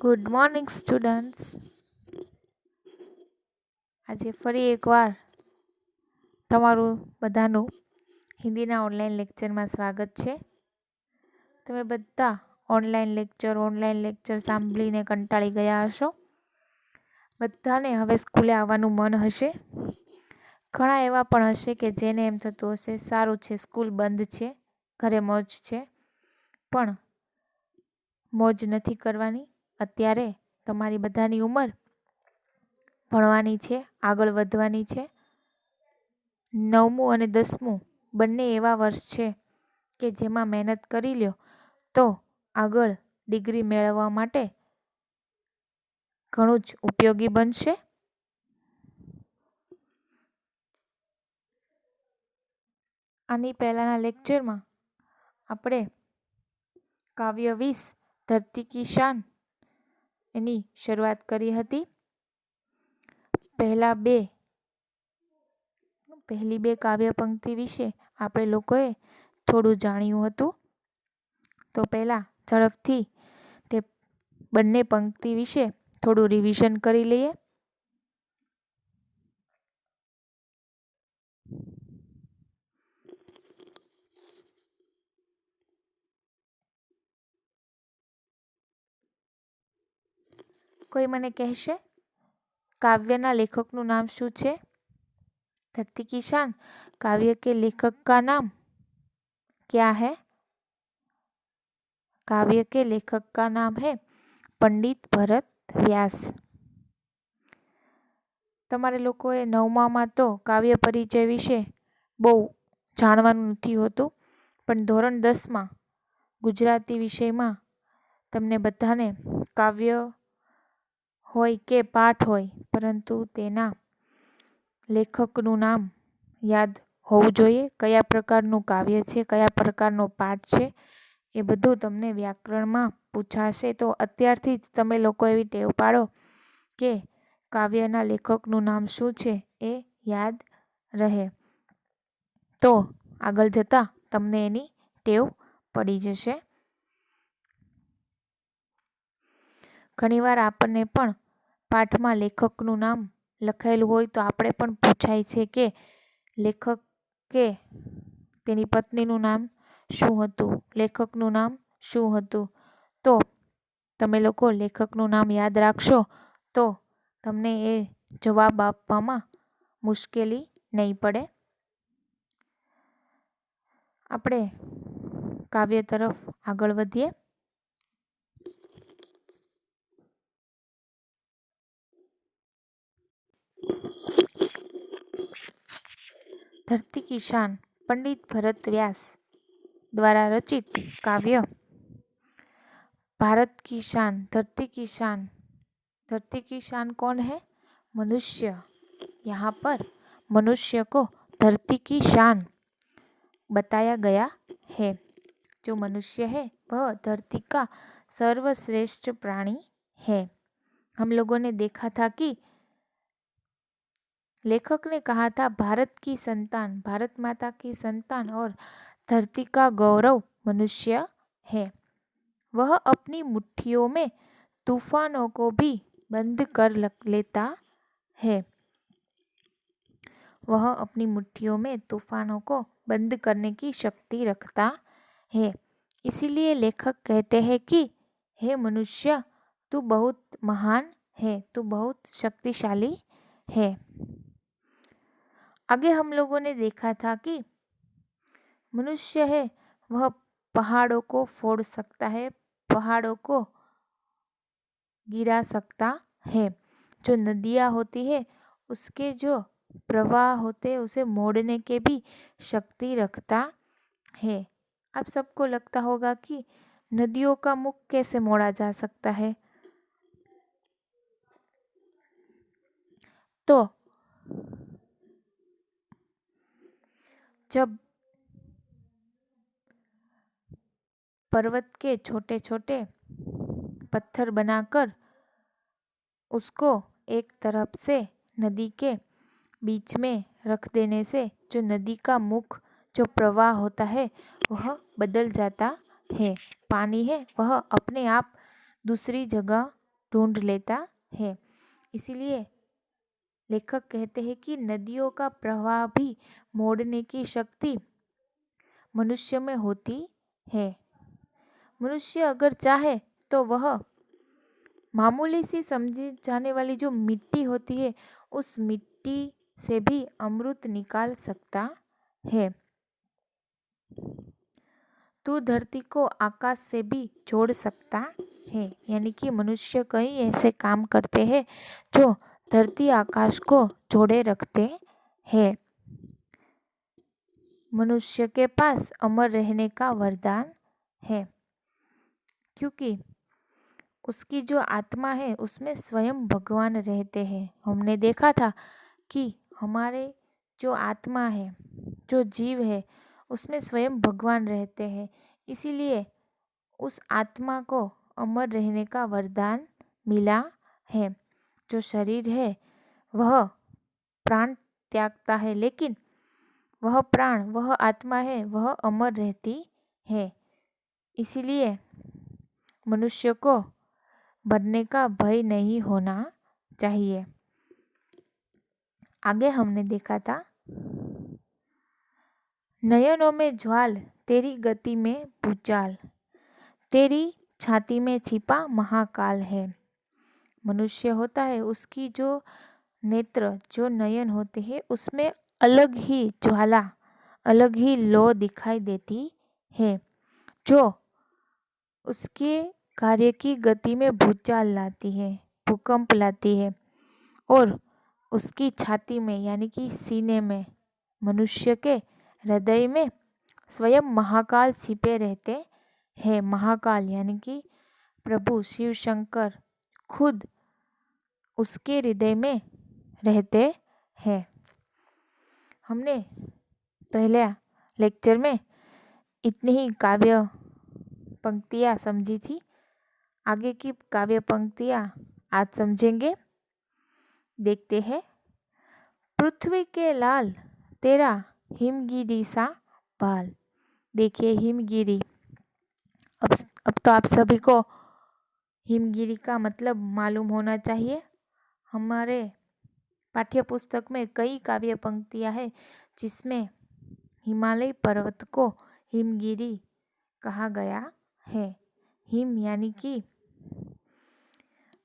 Good morning students. આજે ફરી એકવાર તમારું બધાનું હિન્દીના ઓનલાઈન લેક્ચરમાં સ્વાગત છે. તમે બધા ઓનલાઈન લેક્ચર સાંભળીને કંટાળી ગયા હશો. બધાને હવે સ્કૂલે આવવાનું મન હશે. ઘણા એવા પણ હશે કે જેને એમ થતું હશે સારું છે, સ્કૂલ બંધ છે, ઘરે મોજ છે. પણ મોજ નથી કરવાની. અત્યારે તમારી બધાની ઉંમર ભણવાની છે, આગળ વધવાની છે. 9મું અને 10મું બંને એવા વર્ષ છે કે જેમાં મહેનત કરી લ્યો તો આગળ ડિગ્રી મેળવવા માટે ઘણું જ ઉપયોગી બનશે. આની પહેલાના લેક્ચરમાં આપણે કાવ્ય 20 ધરતી કી શાન એની શરૂઆત કરી હતી. પહેલી બે કાવ્ય પંક્તિ વિશે આપણે લોકોએ થોડું જાણ્યું હતું. તો પહેલા ઝડપથી તે બંને પંક્તિ વિશે થોડું રિવિઝન કરી લઈએ. કોઈ મને કહેશે काव्यना लेखकનું नाम શું છે? धरती की शान काव्य के लेखक का नाम क्या है? काव्य के लेखक का नाम है पंडित भरत व्यास. તમારે લોકોએ 9મામાં તો કાવ્ય પરિચય વિશે બહુ જાણવાનું નથી હોતું, પણ ધોરણ 10માં ગુજરાતી વિષયમાં તમને બધાને કાવ્ય હોય કે પાઠ હોય, પરંતુ તેના લેખકનું નામ યાદ હોવું જોઈએ. કયા પ્રકારનું કાવ્ય છે, કયા પ્રકારનો પાઠ છે, એ બધું તમને વ્યાકરણમાં પૂછાશે. તો અત્યારથી જ તમે લોકો એવી ટેવ પાડો કે કાવ્યના લેખકનું નામ શું છે એ યાદ રહે, તો આગળ જતાં તમને એની ટેવ પડી જશે. ઘણીવાર આપણને પણ પાઠમાં લેખકનું નામ લખાયેલું હોય તો આપણે પણ પૂછાય છે કે લેખક કે તેની પત્નીનું નામ શું હતું, લેખકનું નામ શું હતું. તો તમે લોકો લેખકનું નામ યાદ રાખશો તો તમને એ જવાબ આપવામાં મુશ્કેલી નહીં પડે. આપણે કાવ્ય તરફ આગળ વધીએ. धरती की शान पंडित भरत व्यास द्वारा रचित काव्य भारत की शान, धरती की शान. धरती की शान कौन है? मनुष्य. यहाँ पर मनुष्य को धरती की शान बताया गया है. जो मनुष्य है वह धरती का सर्वश्रेष्ठ प्राणी है. हम लोगों ने देखा था कि लेखक ने कहा था भारत की संतान, भारत माता की संतान और धरती का गौरव मनुष्य है. वह अपनी मुट्ठियों में तूफानों को भी बंद कर लेता है. वह अपनी मुट्ठियों में तूफानों को बंद करने की शक्ति रखता है. इसीलिए लेखक कहते हैं कि हे मनुष्य, तू बहुत महान है, तू बहुत शक्तिशाली है. आगे हम लोगों ने देखा था कि मनुष्य है वह पहाड़ों को फोड़ सकता है, पहाड़ों को गिरा सकता है. जो नदियाँ होती है उसके जो प्रवाह होते हैं उसे मोड़ने के भी शक्ति रखता है. आप सबको लगता होगा कि नदियों का मुख कैसे मोड़ा जा सकता है? तो जब पर्वत के छोटे छोटे पत्थर बनाकर उसको एक तरफ से नदी के बीच में रख देने से जो नदी का मुख, जो प्रवाह होता है वह बदल जाता है. पानी है वह अपने आप दूसरी जगह ढूंढ लेता है। इसीलिए लेखक कहते हैं कि नदियों का प्रवाह भी मोड़ने की शक्ति मनुष्य में होती है। मनुष्य अगर चाहे तो वह मामूली सी समझी जाने वाली जो मिट्टी होती है, उस मिट्टी से भी अमृत निकाल सकता है। तू धरती को आकाश से भी जोड़ सकता है। यानी कि मनुष्य कई ऐसे काम करते हैं जो धरती आकाश को जोड़े रखते हैं। मनुष्य के पास अमर रहने का वरदान है, क्योंकि उसकी जो आत्मा है उसमें स्वयं भगवान रहते हैं। हमने देखा था कि हमारे जो आत्मा है, जो जीव है, उसमें स्वयं भगवान रहते हैं। इसीलिए उस आत्मा को अमर रहने का वरदान मिला है। जो शरीर है वह प्राण त्यागता है, लेकिन वह प्राण, वह आत्मा है, वह अमर रहती है। इसीलिए मनुष्य को मरने का भय नहीं होना चाहिए। आगे हमने देखा था, नयनों में ज्वाल, तेरी गति में भूचाल, तेरी छाती में छिपा महाकाल है। मनुष्य होता है, उसकी जो नेत्र, जो नयन होते हैं, उसमें अलग ही ज्वाला, अलग ही लौ दिखाई देती है, जो उसके कार्य की गति में भूचाल लाती है, भूकंप लाती है। और उसकी छाती में यानी कि सीने में, मनुष्य के हृदय में स्वयं महाकाल छिपे रहते हैं। महाकाल यानी कि प्रभु शिव शंकर खुद उसके हृदय में रहते हैं। हमने पहले लेक्चर में इतनी ही काव्य पंक्तियाँ समझी थी। आगे की काव्य पंक्तियाँ आज समझेंगे। देखते हैं। पृथ्वी के लाल, तेरा हिमगिरी सा भाल। देखिए हिमगिरी, अब तो आप सभी को हिमगिरी का मतलब मालूम होना चाहिए। हमारे पाठ्य पुस्तक में कई काव्य पंक्तियाँ हैं जिसमें हिमालय पर्वत को हिमगिरी कहा गया है। हिम यानी कि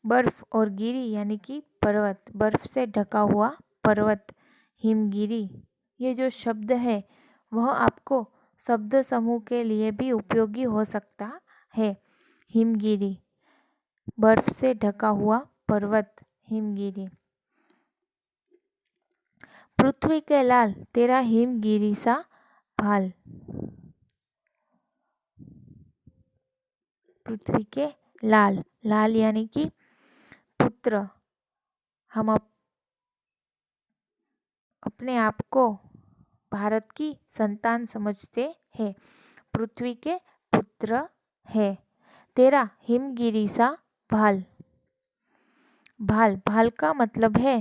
बर्फ और गिरी यानी कि पर्वत, बर्फ से ढका हुआ पर्वत, हिमगिरी। ये जो शब्द है वह आपको शब्द समूह के लिए भी उपयोगी हो सकता है। हिमगिरी, बर्फ से ढका हुआ पर्वत, हिमगिरी। पृथ्वी के लाल, तेरा हिमगिरी सा भाल। पृथ्वी के लाल, लाल यानी कि पुत्र। हम अपने आप को भारत की संतान समझते हैं। पृथ्वी के पुत्र है। तेरा हिमगिरी सा भाल। भाल, भाल का मतलब है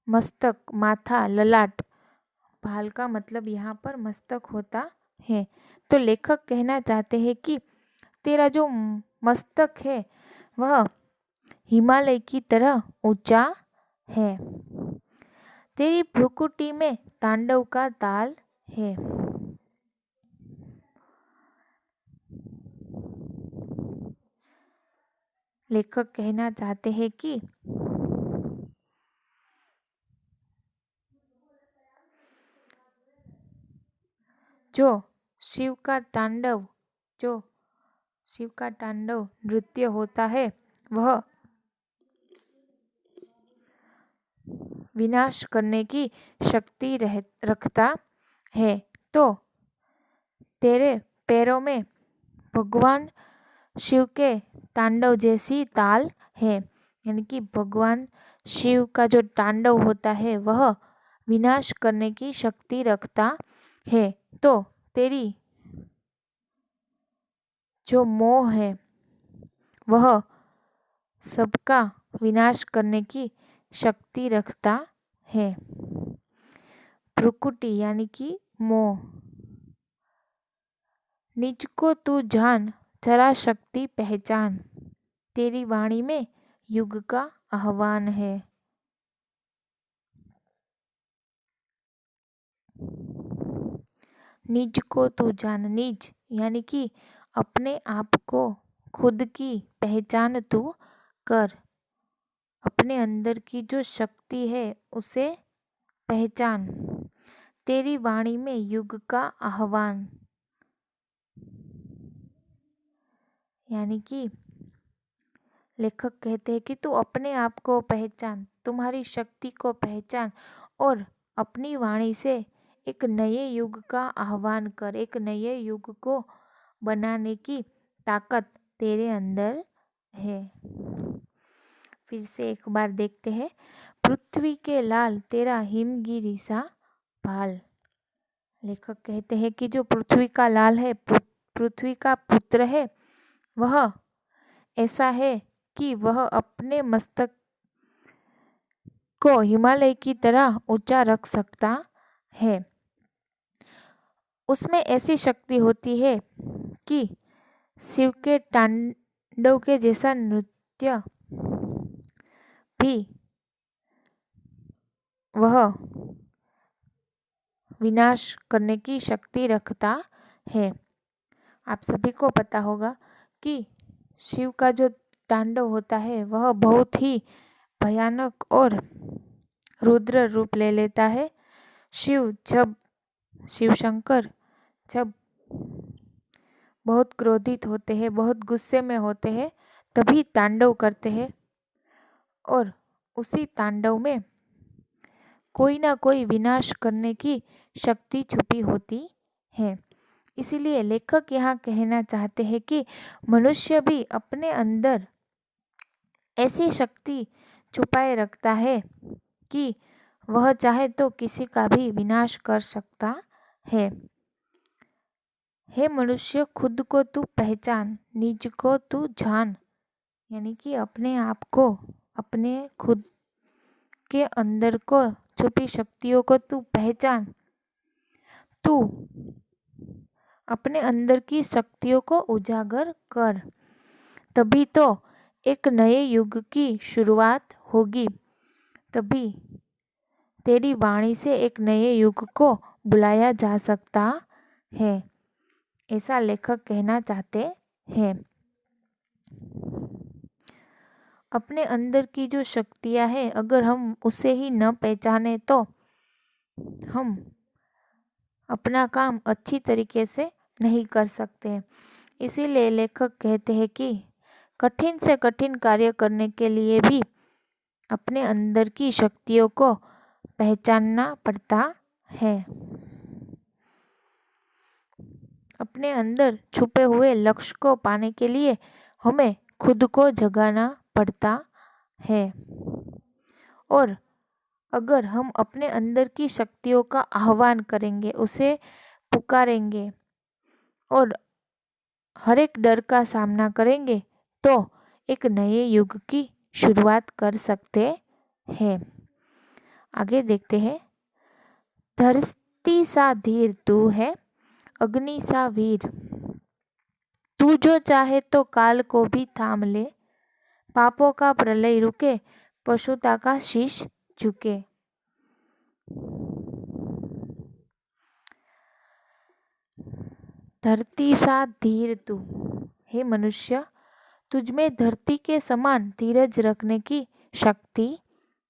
मस्तक, माथा, ललाट। भाल का मतलब यहाँ पर मस्तक होता है। तो लेखक कहना चाहते हैं कि तेरा जो मस्तक है वह हिमालय की तरह ऊंचा है। तेरी भ्रुकुटी में तांडव का ताल है। लेखक कहना चाहते हैं कि जो शिव का तांडव नृत्य होता है वह विनाश करने की शक्ति रखता है। तो तेरे पैरों में भगवान शिव के तांडव जैसी ताल है। यानी कि भगवान शिव का जो तांडव होता है वह विनाश करने की शक्ति रखता है। तो तेरी जो मोह है वह सबका विनाश करने की शक्ति रखता है। भ्रुकुटी यानी कि मोह। निज को तू जान, जरा शक्ति पहचान। तेरी वाणी में युग का आह्वान है। निज को तू जान। निज यानी कि अपने आप को, खुद की पहचान तू कर। अपने अंदर की जो शक्ति है उसे पहचान। तेरी वाणी में युग का आह्वान यानी कि लेखक कहते हैं कि तू अपने आप को पहचान, तुम्हारी शक्ति को पहचान और अपनी वाणी से एक नए युग का आह्वान कर। एक नए युग को बनाने की ताकत तेरे अंदर है। फिर से एक बार देखते हैं। पृथ्वी के लाल तेरा हिमगिरी सा भाल। लेखक कहते हैं कि जो पृथ्वी का लाल है, पृथ्वी का पुत्र है, वह ऐसा है कि वह अपने मस्तक को हिमालय की तरह ऊंचा रख सकता है। उसमें ऐसी शक्ति होती है कि शिव के तांडव के जैसा नृत्य भी वह विनाश करने की शक्ति रखता है। आप सभी को पता होगा कि शिव का जो तांडव होता है वह बहुत ही भयानक और रुद्र रूप ले लेता है। शिव शंकर जब बहुत क्रोधित होते हैं, बहुत गुस्से में होते हैं, तभी तांडव करते हैं और उसी तांडव में कोई ना कोई विनाश करने की शक्ति छुपी होती है। इसीलिए लेखक यहाँ कहना चाहते हैं कि मनुष्य भी अपने अंदर ऐसी शक्ति छुपाए रखता है कि वह चाहे तो किसी का भी विनाश कर सकता है। हे मनुष्य, खुद को तू पहचान, निज को तू जान। यानी कि अपने आप को, अपने खुद के अंदर को छुपी शक्तियों को तू पहचान। तू अपने अंदर की शक्तियों को उजागर कर, तभी तो एक नए युग की शुरुआत होगी। तभी तेरी वाणी से एक नए युग को बुलाया जा सकता है, ऐसा लेखक कहना चाहते हैं। अपने अंदर की जो शक्तियाँ हैं, अगर हम उसे ही न पहचाने तो हम अपना काम अच्छी तरीके से नहीं कर सकते। इसीलिए लेखक कहते हैं कि कठिन से कठिन कार्य करने के लिए भी अपने अंदर की शक्तियों को पहचानना पड़ता है। अपने अंदर छुपे हुए लक्ष्य को पाने के लिए हमें खुद को जगाना पड़ता है। और अगर हम अपने अंदर की शक्तियों का आह्वान करेंगे, उसे पुकारेंगे और हर एक डर का सामना करेंगे तो एक नए युग की शुरुआत कर सकते हैं। आगे देखते हैं। धरती सा धीर तू है, अग्नि सा वीर। तू जो चाहे तो काल को भी थाम ले, पापों का प्रलय रुके, पशुता का शीश झुके। धरती सा धीर तू। हे मनुष्य, तुझमें धरती के समान धीरज रखने की शक्ति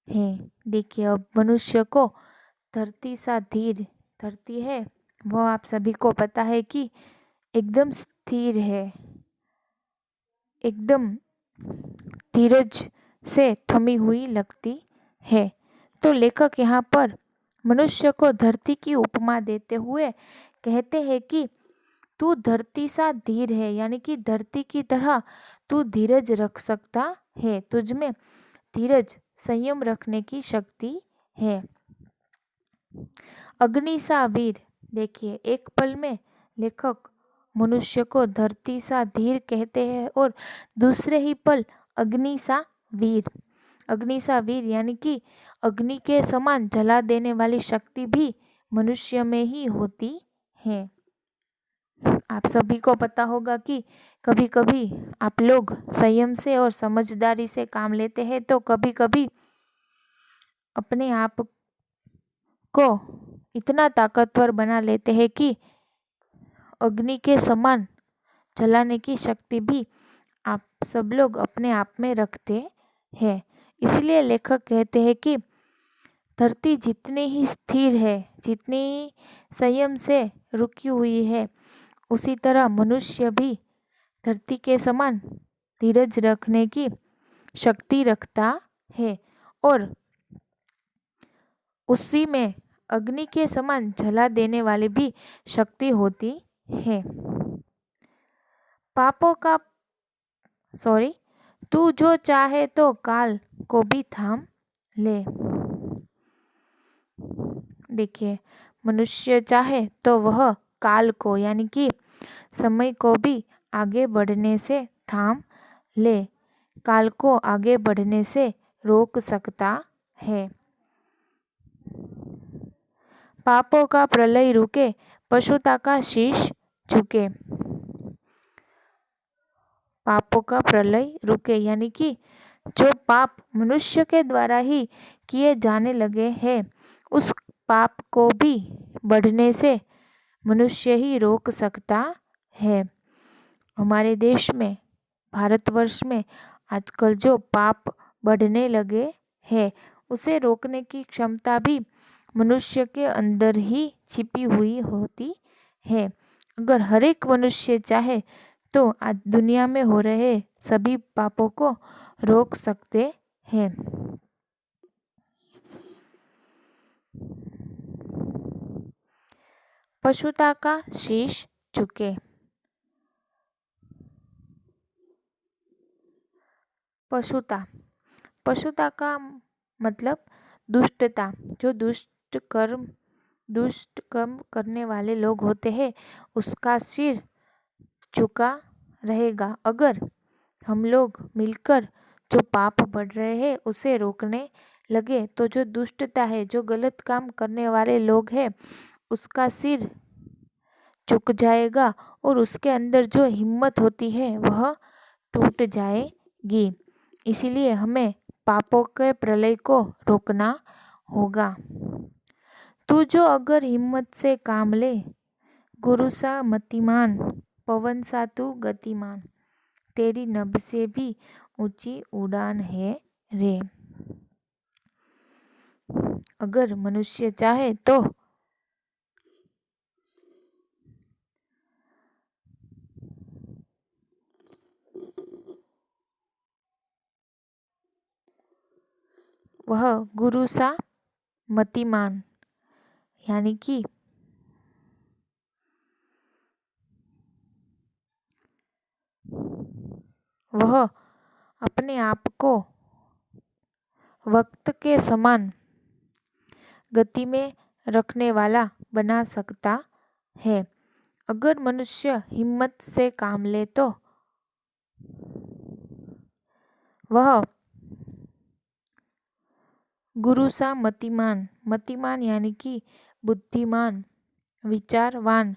है। देखिए, अब मनुष्य को धरती सा धीर, धरती है वो आप सभी को पता है कि एकदम स्थिर है, एकदम धीरज से थमी हुई लगती है। तो लेखक यहाँ पर मनुष्य को धरती की उपमा देते हुए कहते हैं कि तू धरती सा धीर है, यानी कि धरती की तरह तू धीरज रख सकता है। तुझमें धीरज, संयम रखने की शक्ति है। अग्नि सा वीर। देखिए, एक पल में लेखक मनुष्य को धरती सा धीर कहते हैं और दूसरे ही पल अग्नि सा वीर। अग्नि सा वीर यानी कि अग्नि के समान जला देने वाली शक्ति भी मनुष्य में ही होती है। आप सभी को पता होगा कि कभी कभी आप लोग संयम से और समझदारी से काम लेते हैं तो कभी कभी अपने आप को इतना ताकतवर बना लेते हैं कि अग्नि के समान जलाने की शक्ति भी आप सब लोग अपने आप में रखते हैं। इसलिए लेखक कहते हैं कि धरती जितनी ही स्थिर है, जितनी ही संयम से रुकी हुई है, उसी तरह मनुष्य भी धरती के समान धीरज रखने की शक्ति रखता है और उसी में अग्नि के समान जला देने वाली भी शक्ति होती है। पापों का तू जो चाहे तो काल को भी थाम ले। देखिए, मनुष्य चाहे तो वह काल को यानी कि समय को भी आगे बढ़ने से थाम ले, काल को आगे बढ़ने से रोक सकता है। पापों का प्रलय रुके, पशुता का शीश झुके। पापों का प्रलय रुके यानी कि जो पाप मनुष्य के द्वारा ही किए जाने लगे हैं, उस पाप को भी बढ़ने से मनुष्य ही रोक सकता है। हमारे देश में, भारतवर्ष में आजकल जो पाप बढ़ने लगे हैं, उसे रोकने की क्षमता भी मनुष्य के अंदर ही छिपी हुई होती है। अगर हर एक मनुष्य चाहे तो आज दुनिया में हो रहे सभी पापों को रोक सकते हैं। पशुता का शीश झुके। पशुता का मतलब दुष्टता। जो दुष्ट कर्म करने वाले लोग होते हैं, उसका सिर झुका रहेगा। अगर हम लोग मिलकर जो पाप बढ़ रहे हैं उसे रोकने लगे तो जो दुष्टता है, जो गलत काम करने वाले लोग हैं, उसका सिर झुक जाएगा और उसके अंदर जो हिम्मत होती है वह टूट जाएगी। इसीलिए हमें पापों के प्रलय को रोकना होगा। तू जो अगर हिम्मत से काम ले, गुरु सा मतिमान, पवन सा तू गतिमान, तेरी नभ से भी ऊंची उड़ान है रे। अगर मनुष्य चाहे तो वह गुरु सा मतिमान यानी कि वह अपने आप को वक्त के समान गति में रखने वाला बना सकता है। अगर मनुष्य हिम्मत से काम ले तो वह गुरु सा मतिमान यानी कि बुद्धिमान, विचारवान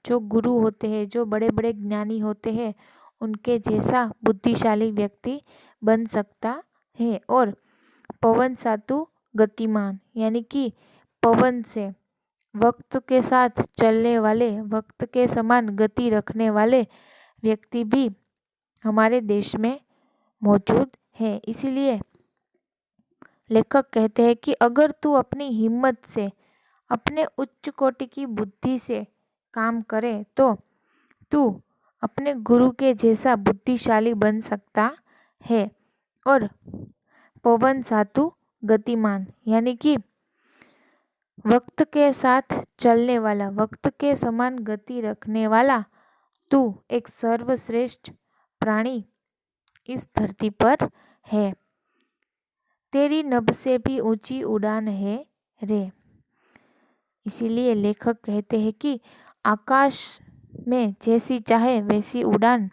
जो गुरु होते हैं, जो बड़े बड़े ज्ञानी होते हैं, उनके जैसा बुद्धिशाली व्यक्ति बन सकता है। और पवन सातु गतिमान यानी कि पवन से वक्त के साथ चलने वाले, वक्त के समान गति रखने वाले व्यक्ति भी हमारे देश में मौजूद है। इसीलिए लेखक कहते हैं कि अगर तू अपनी हिम्मत से, अपने उच्च कोटि की बुद्धि से काम करे तो तू अपने गुरु के जैसा बुद्धिशाली बन सकता है। और पवन सातु गतिमान यानी कि वक्त के साथ चलने वाला, वक्त के समान गति रखने वाला तू एक सर्वश्रेष्ठ प्राणी इस धरती पर है। तेरी नभ से भी ऊंची उड़ान है रे। इसीलिए लेखक कहते हैं कि आकाश में जैसी चाहे वैसी उड़ान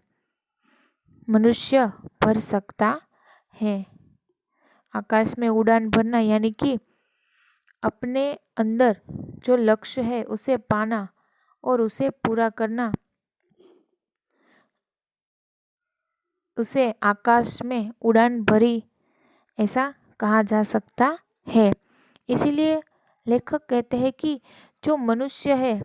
मनुष्य भर सकता है। आकाश में उड़ान भरना यानी कि अपने अंदर जो लक्ष्य है उसे पाना और उसे पूरा करना उसे आकाश में उड़ान भरी ऐसा कहा जा सकता है। इसीलिए लेखक कहते हैं कि जो मनुष्य है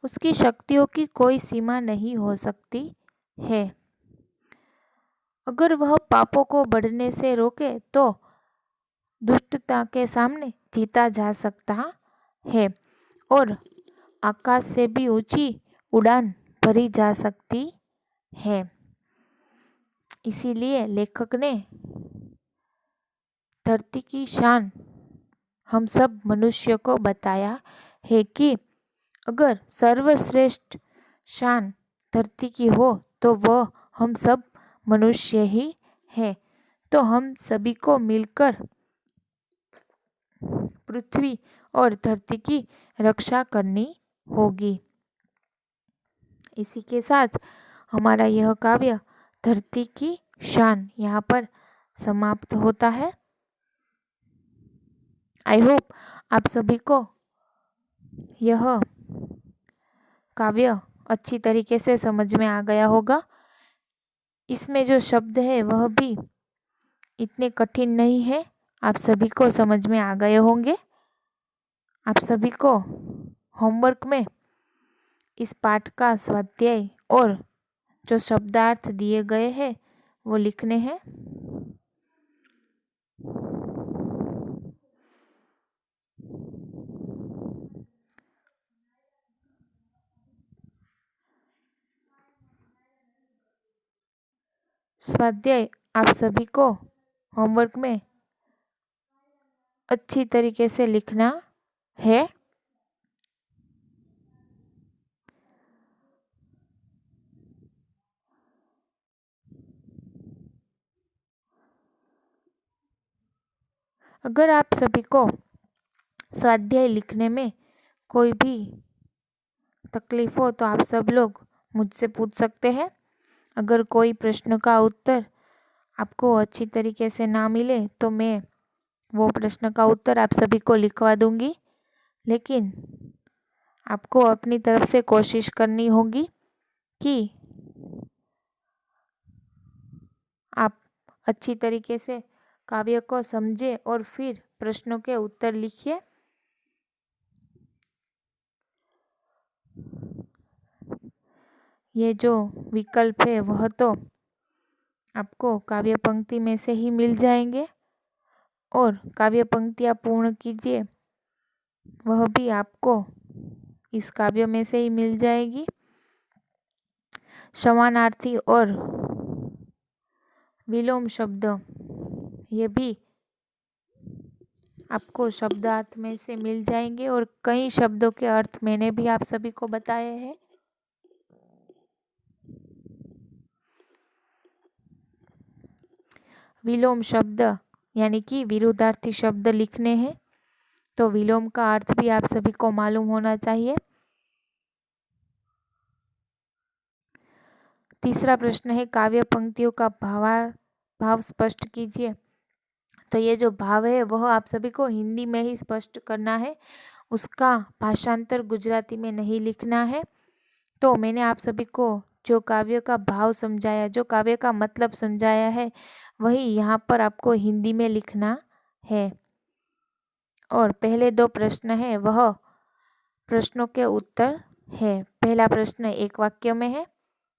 उसकी शक्तियों की कोई सीमा नहीं हो सकती है। अगर वह पापों को बढ़ने से रोके तो दुष्टता के सामने जीता जा सकता है और आकाश से भी ऊंची उड़ान भरी जा सकती है। इसीलिए लेखक ने धरती की शान हम सब मनुष्य को बताया है कि अगर सर्वश्रेष्ठ शान धरती की हो तो वह हम सब मनुष्य ही है। तो हम सभी को मिलकर पृथ्वी और धरती की रक्षा करनी होगी। इसी के साथ हमारा यह काव्य धरती की शान यहाँ पर समाप्त होता है। आई होप आप सभी को यह काव्य अच्छी तरीके से समझ में आ गया होगा। इसमें जो शब्द है वह भी इतने कठिन नहीं है, आप सभी को समझ में आ गए होंगे। आप सभी को होमवर्क में इस पाठ का स्वाध्याय और जो शब्दार्थ दिए गए हैं वो लिखने हैं। स्वाध्याय आप सभी को होमवर्क में अच्छी तरीके से लिखना है। अगर आप सभी को स्वाध्याय लिखने में कोई भी तकलीफ हो तो आप सब लोग मुझसे पूछ सकते हैं। अगर कोई प्रश्न का उत्तर आपको अच्छी तरीके से ना मिले तो मैं वो प्रश्न का उत्तर आप सभी को लिखवा दूंगी, लेकिन आपको अपनी तरफ से कोशिश करनी होगी कि आप अच्छी तरीके से काव्य को समझे और फिर प्रश्नों के उत्तर लिखिए। ये जो विकल्प है वह तो आपको काव्य पंक्ति में से ही मिल जाएंगे और काव्य पंक्तियाँ पूर्ण कीजिए वह भी आपको इस काव्य में से ही मिल जाएगी। समानार्थी और विलोम शब्द ये भी आपको शब्दार्थ में से मिल जाएंगे और कई शब्दों के अर्थ मैंने भी आप सभी को बताए हैं। विलोम शब्द यानी कि विरुद्धार्थी शब्द लिखने हैं तो विलोम का अर्थ भी आप सभी को मालूम होना चाहिए। तीसरा प्रश्न है काव्य पंक्तियों का भाव स्पष्ट कीजिए। तो ये जो भाव है वह आप सभी को हिंदी में ही स्पष्ट करना है, उसका भाषांतर गुजराती में नहीं लिखना है। तो मैंने आप सभी को जो काव्य का भाव समझाया, जो काव्य का मतलब समझाया है वही यहाँ पर आपको हिंदी में लिखना है। और पहले दो प्रश्न है वह प्रश्नों के उत्तर है। पहला प्रश्न एक वाक्य में है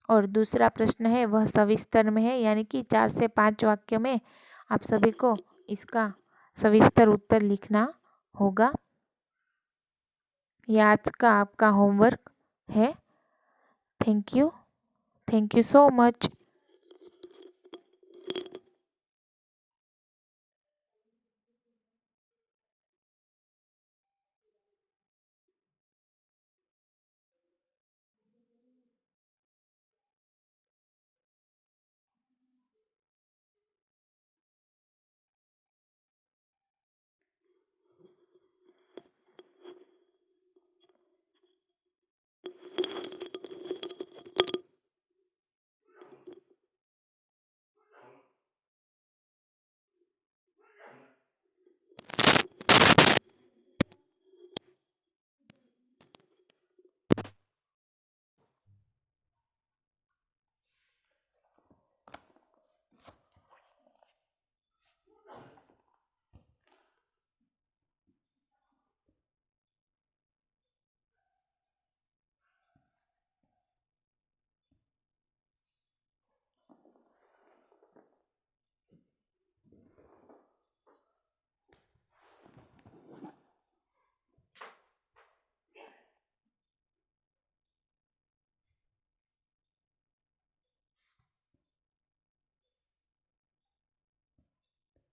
और दूसरा प्रश्न है वह सविस्तर में है, यानी कि 4 से 5 वाक्य में आप सभी को इसका सविस्तर उत्तर लिखना होगा। यह आज का आपका होमवर्क है। Thank you so much.